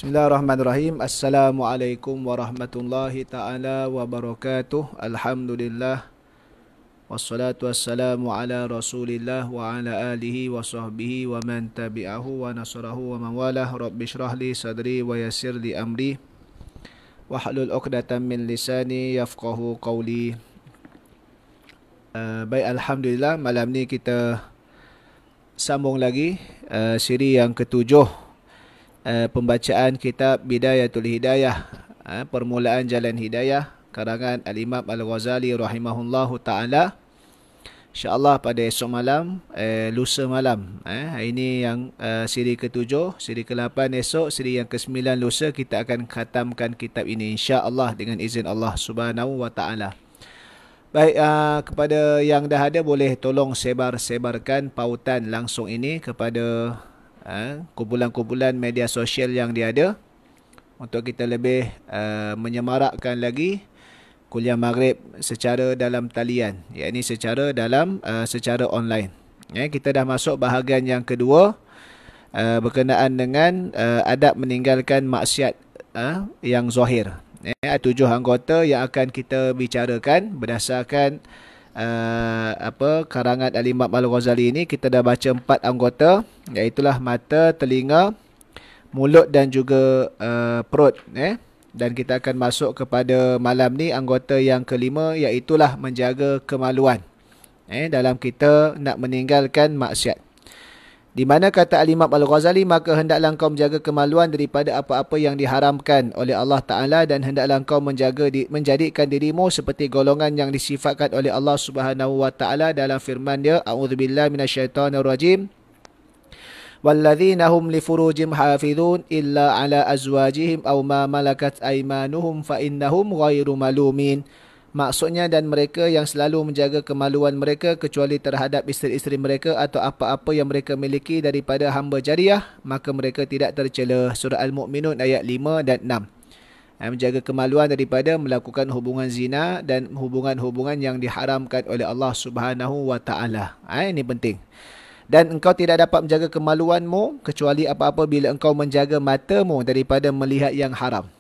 Bismillahirrahmanirrahim. Assalamualaikum warahmatullahi ta'ala wabarakatuh. Alhamdulillah. Wassalatu wassalamu ala rasulillah wa ala alihi wa sahbihi wa man tabi'ahu wa nasarahu wa man walah. Rabbi syrah li sadri wa yassir li amri wahlul 'uqdatam min lisani yafqahu qawli. Baik, Alhamdulillah, malam ni kita sambung lagi siri yang ketujuh, pembacaan kitab Bidayatul Hidayah, permulaan jalan hidayah, karangan Al-Imam Al-Ghazali rahimahullahu ta'ala. InsyaAllah pada esok malam, lusa malam, hari ini yang siri ketujuh, siri ke-8 esok, siri yang ke-9 lusa, kita akan khatamkan kitab ini insyaAllah dengan izin Allah subhanahu wa ta'ala. Baik, kepada yang dah ada, boleh tolong sebar-sebarkan pautan langsung ini kepada kumpulan-kumpulan media sosial yang dia ada, untuk kita lebih menyemarakkan lagi kuliah maghrib secara dalam talian, iaitu secara online. Kita dah masuk bahagian yang kedua, berkenaan dengan adab meninggalkan maksiat yang zahir. 7 anggota yang akan kita bicarakan berdasarkan karangan Al-Imam Al-Ghazali ini. Kita dah baca 4 anggota, iaitulah mata, telinga, mulut dan juga perut. Dan kita akan masuk kepada malam ni anggota yang kelima, iaitulah menjaga kemaluan dalam kita nak meninggalkan maksiat. Di mana kata Al-Imam Al-Ghazali, maka hendaklah engkau menjaga kemaluan daripada apa-apa yang diharamkan oleh Allah Ta'ala, dan hendaklah engkau menjadikan dirimu seperti golongan yang disifatkan oleh Allah Subhanahu Wa Ta'ala dalam firman dia, A'udzubillahi minasyaitonirrajim, walladzina hum li furujihim hafizun illa ala azwajihim aw ma malakat aymanuhum fa innahum ghairu malumin. Maksudnya, dan mereka yang selalu menjaga kemaluan mereka kecuali terhadap isteri-isteri mereka atau apa-apa yang mereka miliki daripada hamba jariah, maka mereka tidak tercela. Surah Al-Mu'minun ayat 5 dan 6. Menjaga kemaluan daripada melakukan hubungan zina dan hubungan-hubungan yang diharamkan oleh Allah Subhanahu Wa Ta'ala. Ini penting. Dan engkau tidak dapat menjaga kemaluanmu kecuali apa-apa bila engkau menjaga matamu daripada melihat yang haram.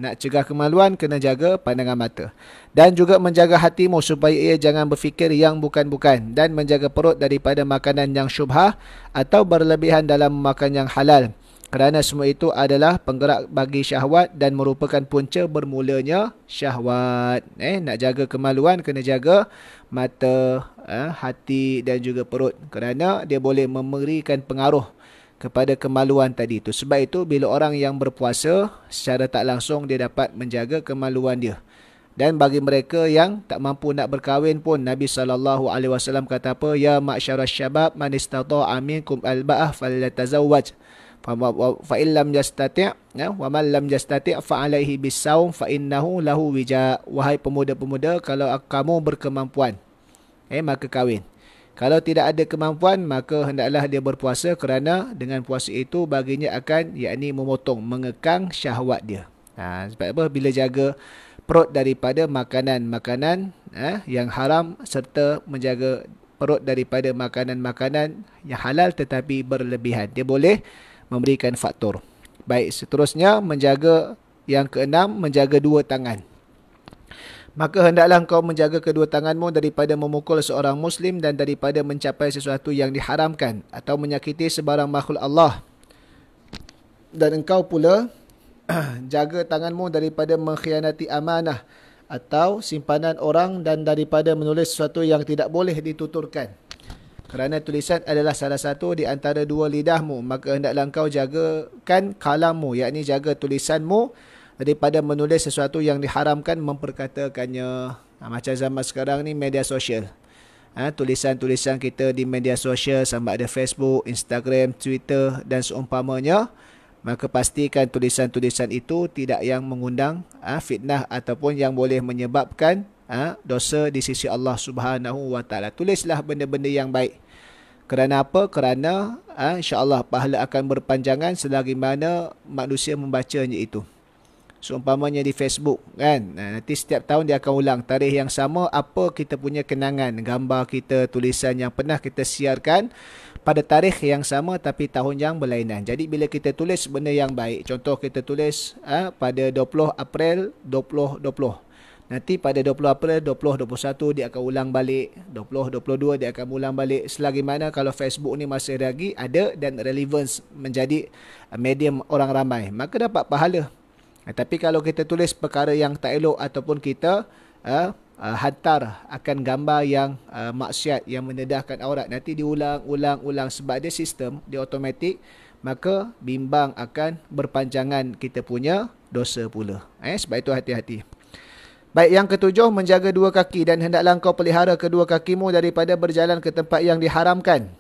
Nak cegah kemaluan, kena jaga pandangan mata. Dan juga menjaga hatimu supaya ia jangan berfikir yang bukan-bukan. Dan menjaga perut daripada makanan yang syubhah atau berlebihan dalam makan yang halal. Kerana semua itu adalah penggerak bagi syahwat dan merupakan punca bermulanya syahwat. Nak jaga kemaluan, kena jaga mata, hati dan juga perut. Kerana dia boleh memberikan pengaruh kepada kemaluan tadi itu. Sebab itu bila orang yang berpuasa, secara tak langsung dia dapat menjaga kemaluan dia. Dan bagi mereka yang tak mampu nak berkahwin pun, Nabi SAW kata apa? Ya ma'syarasy syabab man istata'a minkum alba'ah falyatazawwaj. Fa illam yastati' wa man lam yastati' fa alaihi bisawm fa innahu lahu wija. Wahai pemuda-pemuda, kalau kamu berkemampuan, maka kahwin. Kalau tidak ada kemampuan, maka hendaklah dia berpuasa, kerana dengan puasa itu baginya akan memotong, mengekang syahwat dia. Sebab apa? Bila jaga perut daripada makanan-makanan yang haram, serta menjaga perut daripada makanan-makanan yang halal tetapi berlebihan, dia boleh memberikan faktor. Baik, seterusnya menjaga yang keenam, menjaga 2 tangan. Maka hendaklah engkau menjaga kedua tanganmu daripada memukul seorang Muslim dan daripada mencapai sesuatu yang diharamkan atau menyakiti sebarang makhluk Allah. Dan engkau pula jaga tanganmu daripada mengkhianati amanah atau simpanan orang, dan daripada menulis sesuatu yang tidak boleh dituturkan. Kerana tulisan adalah salah satu di antara 2 lidahmu, maka hendaklah engkau jagakan kalammu, iaitu jaga tulisanmu daripada menulis sesuatu yang diharamkan, memperkatakannya. Macam zaman sekarang ni media sosial. Tulisan-tulisan kita di media sosial, sama ada Facebook, Instagram, Twitter dan seumpamanya, maka pastikan tulisan-tulisan itu tidak yang mengundang fitnah ataupun yang boleh menyebabkan dosa di sisi Allah Subhanahu Wa Ta'ala. Tulislah benda-benda yang baik. Kerana apa? Kerana insya-Allah pahala akan berpanjangan selagi mana manusia membacanya itu. Seumpamanya di Facebook kan. Nanti setiap tahun dia akan ulang tarikh yang sama, apa kita punya kenangan, gambar kita, tulisan yang pernah kita siarkan pada tarikh yang sama tapi tahun yang berlainan. Jadi bila kita tulis benda yang baik, contoh kita tulis pada 20 April 2020. Nanti pada 20 April 2021 dia akan ulang balik, 2022 dia akan ulang balik. Selagi mana kalau Facebook ni masih lagi ada dan relevance menjadi medium orang ramai, maka dapat pahala. Tapi kalau kita tulis perkara yang tak elok ataupun kita hantar akan gambar yang maksiat, yang mendedahkan aurat, nanti diulang-ulang sebab dia sistem, dia automatik, maka bimbang akan berpanjangan kita punya dosa pula. Sebab itu hati-hati. Baik, yang ketujuh, menjaga dua kaki, dan hendaklah kau pelihara kedua kakimu daripada berjalan ke tempat yang diharamkan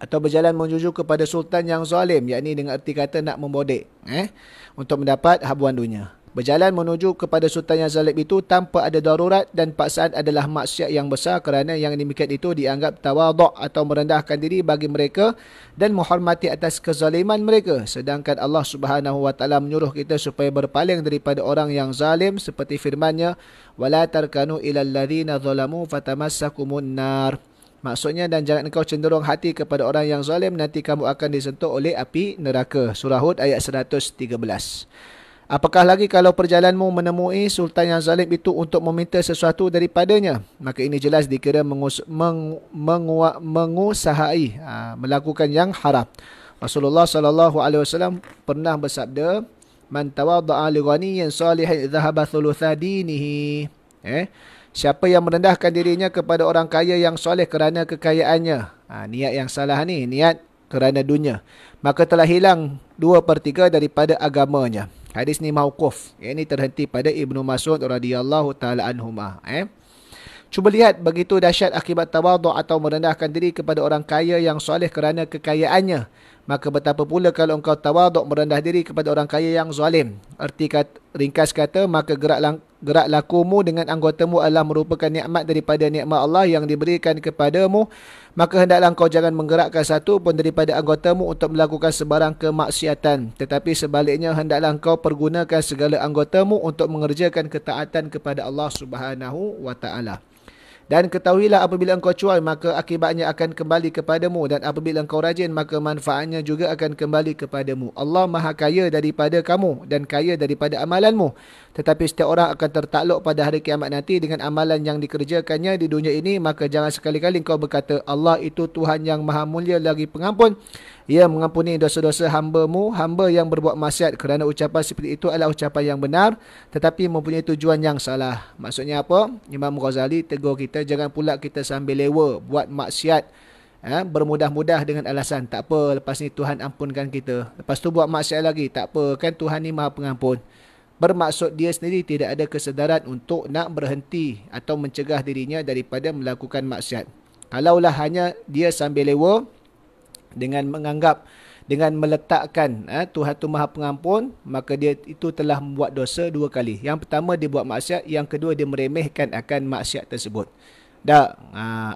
atau berjalan menuju kepada sultan yang zalim, yakni dengan erti kata nak membodek untuk mendapat habuan dunia. Berjalan menuju kepada sultan yang zalim itu tanpa ada darurat dan paksaan adalah maksiat yang besar, kerana yang demikian itu dianggap tawaduk atau merendahkan diri bagi mereka dan menghormati atas kezaliman mereka. Sedangkan Allah Subhanahu wa taala menyuruh kita supaya berpaling daripada orang yang zalim, seperti firman-Nya, wala tarkanu ilal ladzina zalamu fatamassakumun nar. Maksudnya, dan jangan engkau cenderung hati kepada orang yang zalim, nanti kamu akan disentuh oleh api neraka. Surah Hud ayat 113. Apakah lagi kalau perjalananmu menemui sultan yang zalim itu untuk meminta sesuatu daripadanya, maka ini jelas dikira mengusahai melakukan yang haram. Rasulullah SAW pernah bersabda, man tawadda'a li ghaniyyin salihin dhahaba thulutha dinihi. Siapa yang merendahkan dirinya kepada orang kaya yang soleh kerana kekayaannya, niat yang salah ni, niat kerana dunia, maka telah hilang 2/3 daripada agamanya. Hadis ni mauquf, ini terhenti pada Ibnu Mas'ud radhiyallahu taala anhuma. Cuba lihat begitu dahsyat akibat tawaduk atau merendahkan diri kepada orang kaya yang soleh kerana kekayaannya. Maka betapa pula kalau engkau tawaduk merendah diri kepada orang kaya yang zalim. Ringkas kata, maka gerak lakumu dengan anggotamu adalah merupakan nikmat daripada nikmat Allah yang diberikan kepadamu. Maka hendaklah engkau jangan menggerakkan satu pun daripada anggotamu untuk melakukan sebarang kemaksiatan. Tetapi sebaliknya, hendaklah engkau pergunakan segala anggotamu untuk mengerjakan ketaatan kepada Allah Subhanahu wa taala. Dan ketahuilah, apabila engkau cuai, maka akibatnya akan kembali kepadamu. Dan apabila engkau rajin, maka manfaatnya juga akan kembali kepadamu. Allah maha kaya daripada kamu dan kaya daripada amalanmu. Tetapi setiap orang akan tertakluk pada hari kiamat nanti dengan amalan yang dikerjakannya di dunia ini. Maka jangan sekali-kali engkau berkata, Allah itu Tuhan yang maha mulia lagi pengampun. Ia mengampuni dosa-dosa hamba-Mu, hamba yang berbuat maksiat. Kerana ucapan seperti itu adalah ucapan yang benar, tetapi mempunyai tujuan yang salah. Maksudnya apa? Imam Ghazali tegur kita, jangan pula kita sambil lewa buat maksiat, bermudah-mudah dengan alasan, tak apa, lepas ni Tuhan ampunkan kita. Lepas tu buat maksiat lagi, tak apa, kan Tuhan ni maha pengampun. Bermaksud dia sendiri tidak ada kesedaran untuk nak berhenti atau mencegah dirinya daripada melakukan maksiat. Kalaulah hanya dia sambil lewa, dengan menganggap, dengan meletakkan Tuhan itu maha pengampun, maka dia itu telah membuat dosa dua kali. Yang pertama dia buat maksiat, yang kedua dia meremehkan akan maksiat tersebut.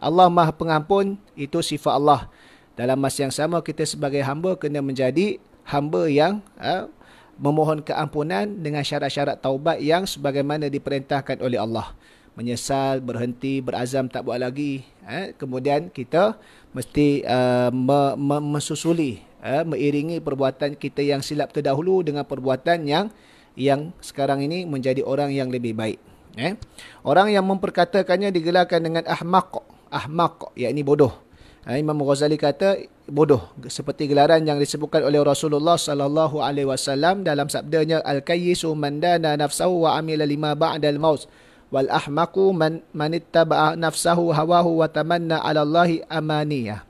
Allah maha pengampun, itu sifat Allah. Dalam masa yang sama, kita sebagai hamba kena menjadi hamba yang memohon keampunan dengan syarat-syarat taubat yang sebagaimana diperintahkan oleh Allah. Menyesal, berhenti, berazam tak buat lagi. Kemudian kita mesti mensusuli, mengiringi perbuatan kita yang silap terdahulu dengan perbuatan yang sekarang ini menjadi orang yang lebih baik. Orang yang memperkatakannya digelarkan dengan ahmaq, yakni bodoh. Imam Ghazali kata bodoh, seperti gelaran yang disebutkan oleh Rasulullah sallallahu alaihi wasallam dalam sabdanya, al-kayyisu man dana nafsahu wa amila lima ba'dal maut. Wal ahmaqu man ittaba'a nafsahu hawahu wa tamanna 'ala Allahi amaniyah.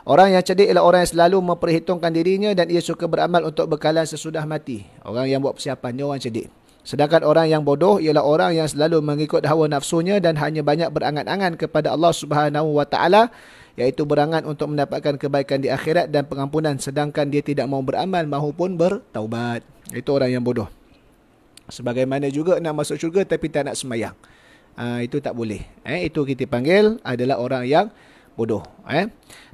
Orang yang cerdik ialah orang yang selalu memperhitungkan dirinya dan ia suka beramal untuk bekalan sesudah mati. Orang yang buat persiapan ni orang cerdik. Sedangkan orang yang bodoh ialah orang yang selalu mengikut hawa nafsunya dan hanya banyak berangan-angan kepada Allah Subhanahu wa taala, iaitu berangan untuk mendapatkan kebaikan di akhirat dan pengampunan, sedangkan dia tidak mau beramal maupun bertaubat. Itu orang yang bodoh. Sebagaimana juga nak masuk syurga tapi tak nak sembahyang. Itu tak boleh. Itu kita panggil adalah orang yang bodoh.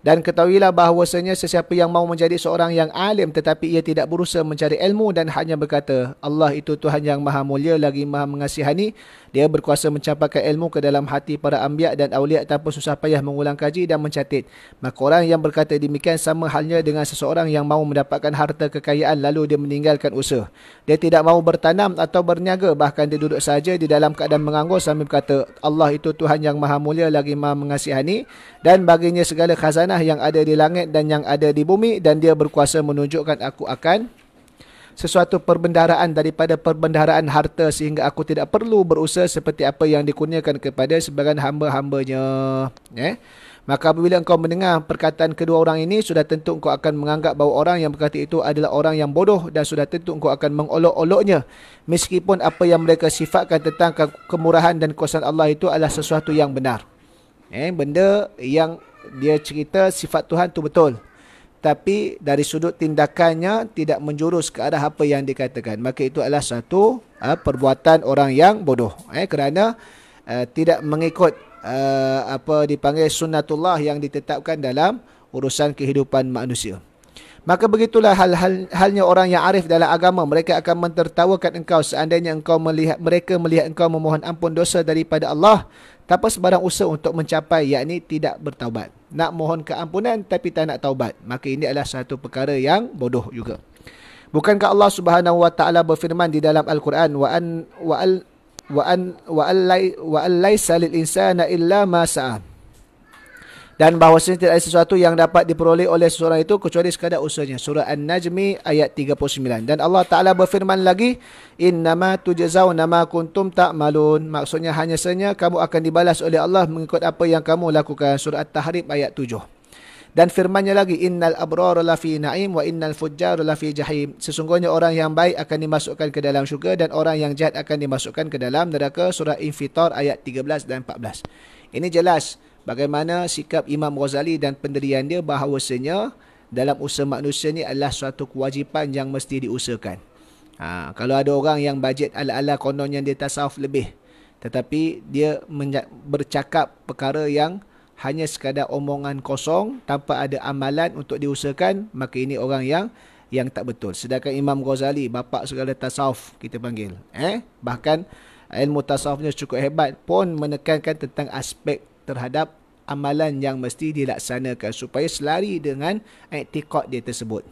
Dan ketahuilah bahawasanya sesiapa yang mau menjadi seorang yang alim tetapi ia tidak berusaha mencari ilmu dan hanya berkata, Allah itu Tuhan yang maha mulia lagi maha mengasihani, dia berkuasa mencampakkan ilmu ke dalam hati para anbiya dan awliya tanpa susah payah mengulang kaji dan mencatat. Maka orang yang berkata demikian sama halnya dengan seseorang yang mau mendapatkan harta kekayaan lalu dia meninggalkan usaha. Dia tidak mau bertanam atau berniaga, bahkan dia duduk saja di dalam keadaan menganggur sambil berkata, Allah itu Tuhan yang maha mulia lagi maha mengasihani, dan baginya segala khazanah yang ada di langit dan yang ada di bumi, dan dia berkuasa menunjukkan aku akan sesuatu perbendaharaan daripada perbendaharaan harta sehingga aku tidak perlu berusaha seperti apa yang dikurniakan kepada sebagian hamba-hambanya. Maka apabila engkau mendengar perkataan kedua orang ini, sudah tentu engkau akan menganggap bahawa orang yang berkata itu adalah orang yang bodoh, dan sudah tentu engkau akan mengolok-oloknya, meskipun apa yang mereka sifatkan tentang kemurahan dan kuasaan Allah itu adalah sesuatu yang benar. Benda yang dia cerita sifat Tuhan tu betul, tapi dari sudut tindakannya tidak menjurus ke arah apa yang dikatakan, maka itu adalah satu perbuatan orang yang bodoh, kerana tidak mengikut apa dipanggil sunnatullah yang ditetapkan dalam urusan kehidupan manusia. Maka begitulah halnya orang yang arif dalam agama, mereka akan mentertawakan engkau seandainya engkau mereka melihat engkau memohon ampun dosa daripada Allah tanpa sebarang usaha untuk mencapai, yakni tidak bertaubat. Nak mohon keampunan tapi tak nak taubat, maka ini adalah satu perkara yang bodoh juga. Bukankah Allah Subhanahu wa taala berfirman di dalam Al-Quran, wa an laisa lil insana illa ma sa'a, dan bahawasanya tidak ada sesuatu yang dapat diperoleh oleh seseorang itu kecuali sekadar usahanya. Surah An-Najmi ayat 39. Dan Allah Ta'ala berfirman lagi, innama tujzauna ma kuntum ta'malun, maksudnya hanya sahaja kamu akan dibalas oleh Allah mengikut apa yang kamu lakukan. Surah At-Tahrim ayat 7. Dan firmannya lagi, innal abrara lafi na'im wa innal fujjara lafi jahim, sesungguhnya orang yang baik akan dimasukkan ke dalam syurga dan orang yang jahat akan dimasukkan ke dalam neraka. Surah Infitar ayat 13 dan 14. Ini jelas bagaimana sikap Imam Ghazali dan pendirian dia bahawasanya dalam usaha manusia ni adalah suatu kewajipan yang mesti diusahakan. Kalau ada orang yang bajet ala-ala kononnya dia tasawuf lebih, tetapi dia bercakap perkara yang hanya sekadar omongan kosong tanpa ada amalan untuk diusahakan, maka ini orang yang tak betul. Sedangkan Imam Ghazali, bapa segala tasawuf kita panggil, bahkan ilmu tasawufnya cukup hebat pun menekankan tentang aspek terhadap amalan yang mesti dilaksanakan supaya selari dengan i'tiqad dia tersebut.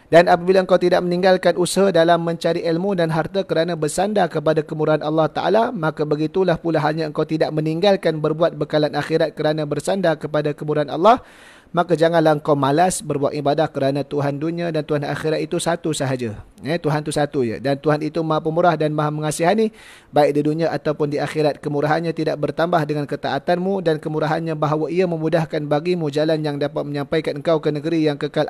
Dan apabila engkau tidak meninggalkan usaha dalam mencari ilmu dan harta kerana bersandar kepada kemurahan Allah Ta'ala, maka begitulah pula hanya engkau tidak meninggalkan berbuat bekalan akhirat kerana bersandar kepada kemurahan Allah, maka janganlah engkau malas berbuat ibadah kerana Tuhan dunia dan Tuhan akhirat itu satu sahaja. Tuhan itu satu je. Dan Tuhan itu maha pemurah dan maha mengasihani, baik di dunia ataupun di akhirat. Kemurahannya tidak bertambah dengan ketaatanmu, dan kemurahannya bahawa ia memudahkan bagimu jalan yang dapat menyampaikan engkau ke negeri yang kekal,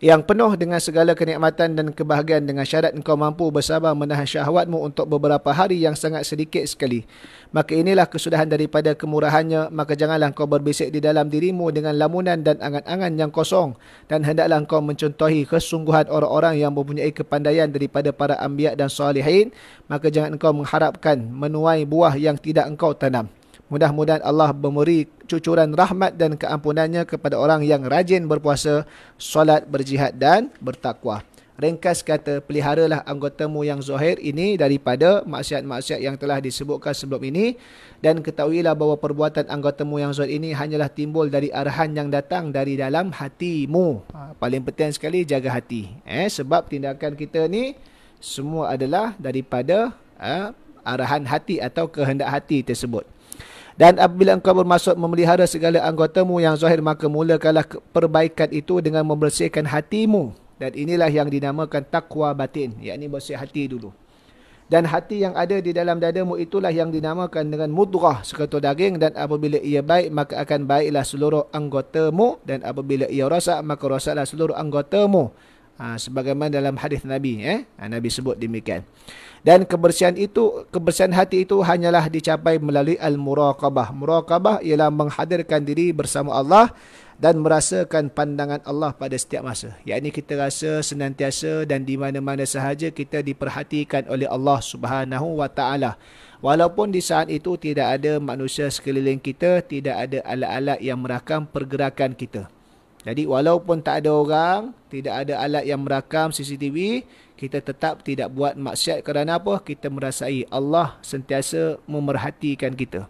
yang penuh dengan segala kenikmatan dan kebahagiaan, dengan syarat engkau mampu bersabar menahan syahwatmu untuk beberapa hari yang sangat sedikit sekali. Maka inilah kesudahan daripada kemurahannya. Maka janganlah engkau berbisik di dalam dirimu dengan lamunan dan angan-angan yang kosong, dan hendaklah engkau mencontohi kesungguhan orang-orang yang mempunyai kepandaian daripada para anbiya dan salihin. Maka jangan engkau mengharapkan menuai buah yang tidak engkau tanam. Mudah-mudahan Allah memberi cucuran rahmat dan keampunannya kepada orang yang rajin berpuasa, solat, berjihad dan bertakwa. Ringkas kata, peliharalah anggotamu yang zahir ini daripada maksiat-maksiat yang telah disebutkan sebelum ini, dan ketahuilah bahawa perbuatan anggotamu yang zahir ini hanyalah timbul dari arahan yang datang dari dalam hatimu. Paling penting sekali jaga hati. Sebab tindakan kita ni semua adalah daripada arahan hati atau kehendak hati tersebut. Dan apabila engkau bermaksud memelihara segala anggotamu yang zahir, maka mulakanlah perbaikan itu dengan membersihkan hatimu. Dan inilah yang dinamakan takwa batin, yakni bersih hati dulu. Dan hati yang ada di dalam dadamu itulah yang dinamakan dengan mudghah, seketul daging. Dan apabila ia baik, maka akan baiklah seluruh anggotamu. Dan apabila ia rosak, maka rosaklah seluruh anggotamu. Sebagaimana dalam hadis Nabi, Nabi sebut demikian. Dan kebersihan hati itu hanyalah dicapai melalui al-muraqabah. Muraqabah ialah menghadirkan diri bersama Allah dan merasakan pandangan Allah pada setiap masa. Yakni kita rasa senantiasa dan di mana-mana sahaja kita diperhatikan oleh Allah Subhanahu wa taala. Walaupun di saat itu tidak ada manusia sekeliling kita, tidak ada alat-alat yang merakam pergerakan kita. Jadi walaupun tak ada orang, tidak ada alat yang merakam CCTV, kita tetap tidak buat maksiat kerana apa? Kita merasai Allah sentiasa memerhatikan kita.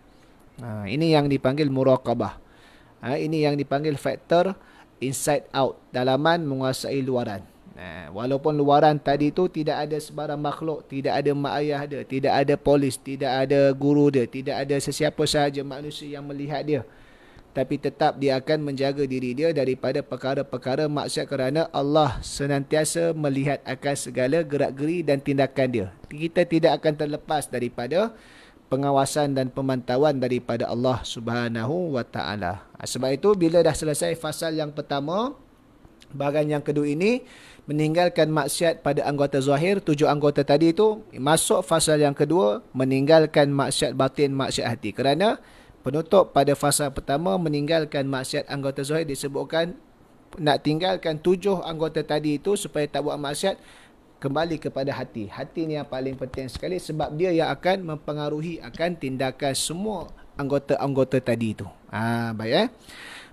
Ini yang dipanggil muraqabah. Ini yang dipanggil faktor inside out, dalaman menguasai luaran. Walaupun luaran tadi tu tidak ada sebarang makhluk, tidak ada mak ayah dia, tidak ada polis, tidak ada guru dia, tidak ada sesiapa sahaja manusia yang melihat dia. Tapi tetap dia akan menjaga diri dia daripada perkara-perkara maksiat kerana Allah senantiasa melihat akan segala gerak-geri dan tindakan dia. Kita tidak akan terlepas daripada pengawasan dan pemantauan daripada Allah Subhanahu wa taala. Sebab itu bila dah selesai fasal yang pertama, bahagian yang kedua ini meninggalkan maksiat pada anggota zahir, 7 anggota tadi itu, masuk fasal yang kedua meninggalkan maksiat batin, maksiat hati. Kerana penutup pada fasa pertama meninggalkan maksiat anggota zahir disebutkan nak tinggalkan 7 anggota tadi itu supaya tak buat maksiat, kembali kepada hati. Hati ni yang paling penting sekali sebab dia yang akan mempengaruhi akan tindakan semua anggota-anggota tadi itu. Baik.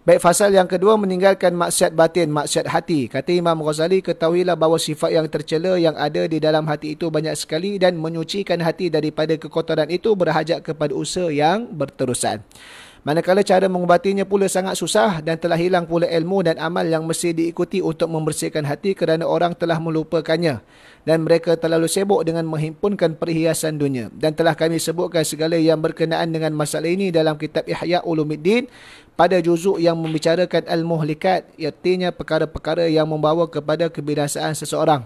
Baik, fasal yang kedua meninggalkan maksiat batin, maksiat hati. Kata Imam Ghazali, ketahuilah bahawa sifat yang tercela yang ada di dalam hati itu banyak sekali dan menyucikan hati daripada kekotoran itu berhajat kepada usaha yang berterusan. Manakala cara mengubatinya pula sangat susah dan telah hilang pula ilmu dan amal yang mesti diikuti untuk membersihkan hati kerana orang telah melupakannya dan mereka terlalu sibuk dengan menghimpunkan perhiasan dunia. Dan telah kami sebutkan segala yang berkenaan dengan masalah ini dalam kitab Ihya Ulumuddin pada juzuk yang membicarakan al-muhlikat, artinya perkara-perkara yang membawa kepada kebinasaan seseorang.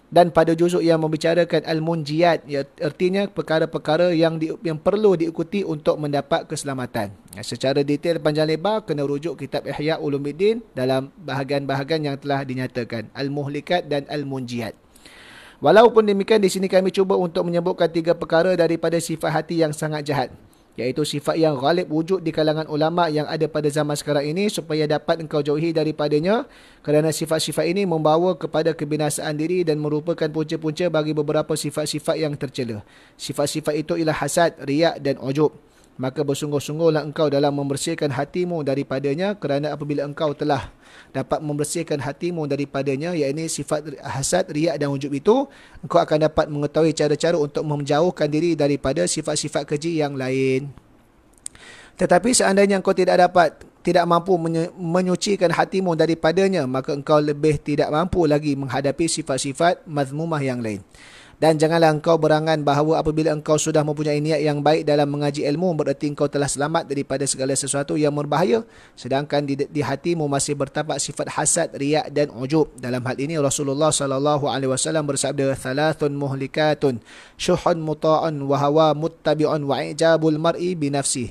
Dan pada juzuk yang membicarakan al-munjiyat, artinya perkara-perkara yang perlu diikuti untuk mendapat keselamatan. Secara detail panjang lebar kena rujuk kitab Ihya Ulumuddin dalam bahagian-bahagian yang telah dinyatakan al-muhlikat dan al-munjiyat. Walaupun demikian, di sini kami cuba untuk menyebutkan 3 perkara daripada sifat hati yang sangat jahat, iaitu sifat yang ghalib wujud di kalangan ulama yang ada pada zaman sekarang ini supaya dapat engkau jauhi daripadanya kerana sifat-sifat ini membawa kepada kebinasaan diri dan merupakan punca-punca bagi beberapa sifat-sifat yang tercela. Sifat-sifat itu ialah hasad, riak dan ujub. Maka bersungguh-sungguhlah engkau dalam membersihkan hatimu daripadanya kerana apabila engkau telah dapat membersihkan hatimu daripadanya, iaitu sifat hasad, riak dan ujub itu, engkau akan dapat mengetahui cara-cara untuk menjauhkan diri daripada sifat-sifat keji yang lain. Tetapi seandainya engkau tidak mampu menyucikan hatimu daripadanya, maka engkau lebih tidak mampu lagi menghadapi sifat-sifat mazmumah yang lain. Dan janganlah engkau berangan bahawa apabila engkau sudah mempunyai niat yang baik dalam mengaji ilmu, bererti engkau telah selamat daripada segala sesuatu yang berbahaya. Sedangkan di hatimu masih bertapak sifat hasad, riak dan ujub. Dalam hal ini Rasulullah SAW bersabda, "Thalathun muhlikatun, syuhun muta'un, wa hawa muttabi'un, wa i'jabul mar'i binafsih."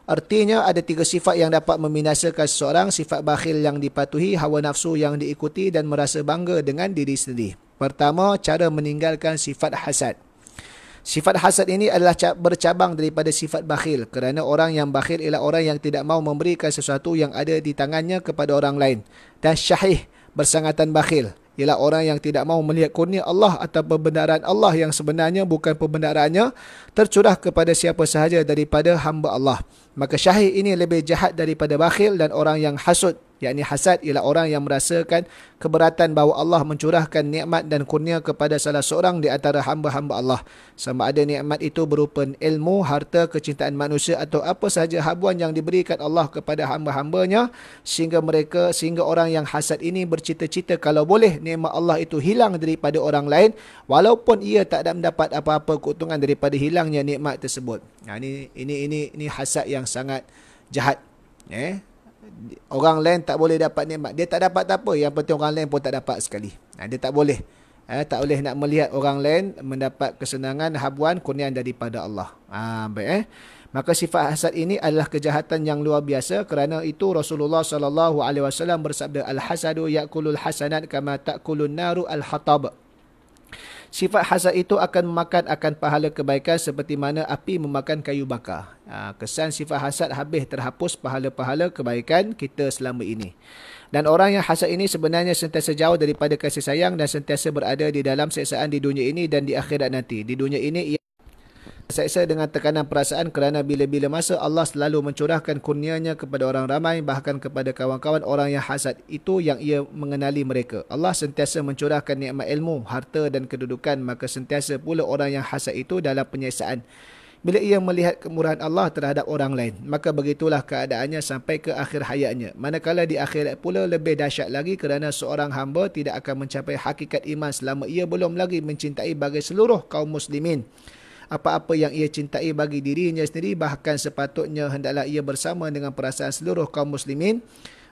Artinya ada 3 sifat yang dapat membinasakan seseorang: sifat bakhil yang dipatuhi, hawa nafsu yang diikuti dan merasa bangga dengan diri sendiri. Pertama, cara meninggalkan sifat hasad. Sifat hasad ini adalah bercabang daripada sifat bakhil kerana orang yang bakhil ialah orang yang tidak mahu memberikan sesuatu yang ada di tangannya kepada orang lain. Dan syahih, bersangatan bakhil, ialah orang yang tidak mahu melihat kurnia Allah atau pembenaran Allah yang sebenarnya bukan pembenarannya tercurah kepada siapa sahaja daripada hamba Allah. Maka syahih ini lebih jahat daripada bakhil. Dan orang yang hasud, yakni hasad, ialah orang yang merasakan keberatan bahawa Allah mencurahkan nikmat dan kurnia kepada salah seorang di antara hamba-hamba Allah, sama ada nikmat itu berupa ilmu, harta, kecintaan manusia atau apa sahaja habuan yang diberikan Allah kepada hamba-hambanya, sehingga orang yang hasad ini bercita-cita kalau boleh nikmat Allah itu hilang daripada orang lain walaupun ia tak mendapat apa-apa keuntungan daripada hilangnya nikmat tersebut. Ini hasad yang sangat jahat. Orang lain tak boleh dapat nikmat, dia tak dapat tak apa, yang penting orang lain pun tak dapat sekali. Dia tak boleh. Tak boleh nak melihat orang lain mendapat kesenangan, habuan, kurniaan daripada Allah. Baik. Maka sifat hasad ini adalah kejahatan yang luar biasa. Kerana itu Rasulullah SAW bersabda, al-hasadu ya'kulul hasanat kama ta'kulun naru al-hatab. Sifat hasad itu akan memakan akan pahala kebaikan seperti mana api memakan kayu bakar. Kesan sifat hasad habis terhapus pahala-pahala kebaikan kita selama ini. Dan orang yang hasad ini sebenarnya sentiasa jauh daripada kasih sayang dan sentiasa berada di dalam siksaan di dunia ini dan di akhirat nanti. Di dunia ini ia seksa dengan tekanan perasaan kerana bila-bila masa Allah selalu mencurahkan kurnianya kepada orang ramai, bahkan kepada kawan-kawan orang yang hasad itu yang ia mengenali mereka. Allah sentiasa mencurahkan nikmat ilmu, harta dan kedudukan, maka sentiasa pula orang yang hasad itu dalam penyiksaan bila ia melihat kemurahan Allah terhadap orang lain. Maka begitulah keadaannya sampai ke akhir hayatnya. Manakala di akhirat pula lebih dahsyat lagi kerana seorang hamba tidak akan mencapai hakikat iman selama ia belum lagi mencintai bagi seluruh kaum muslimin apa-apa yang ia cintai bagi dirinya sendiri, bahkan sepatutnya hendaklah ia bersama dengan perasaan seluruh kaum muslimin,